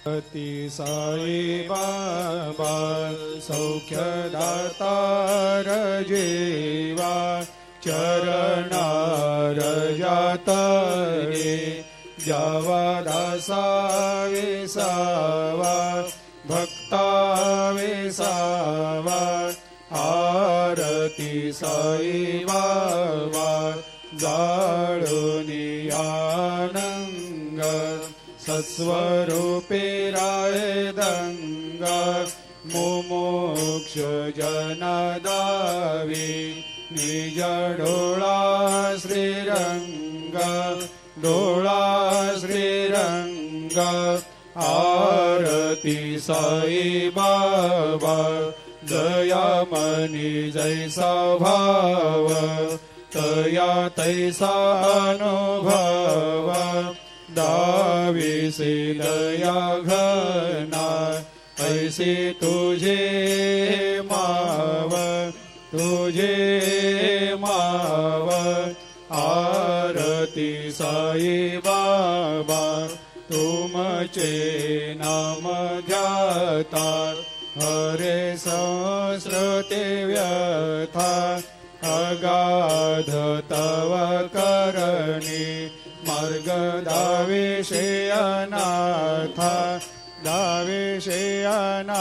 अति साई बाबा सौख्यदातार जेवा चरणार जातरे जावा दासा विसावा भक्ता विसावा आरती साई बाबा जाळुनी आनंग सत्स्वरूपे राय दंग मुमुक्ष जनदावी निज डोळा श्रीरंग डोळा श्रीरंग आरती साई बाबा दयामनी जैसा भाव तया तैसा अनुभव दाविसे दया घना ऐसे तुझे माव आरती साई बाबा तुमचे नाम ध्याता हरे संस्कृते व्यथा अगाध तव करणी मार्ग दाविषे अनाथा दाविषे अनाथ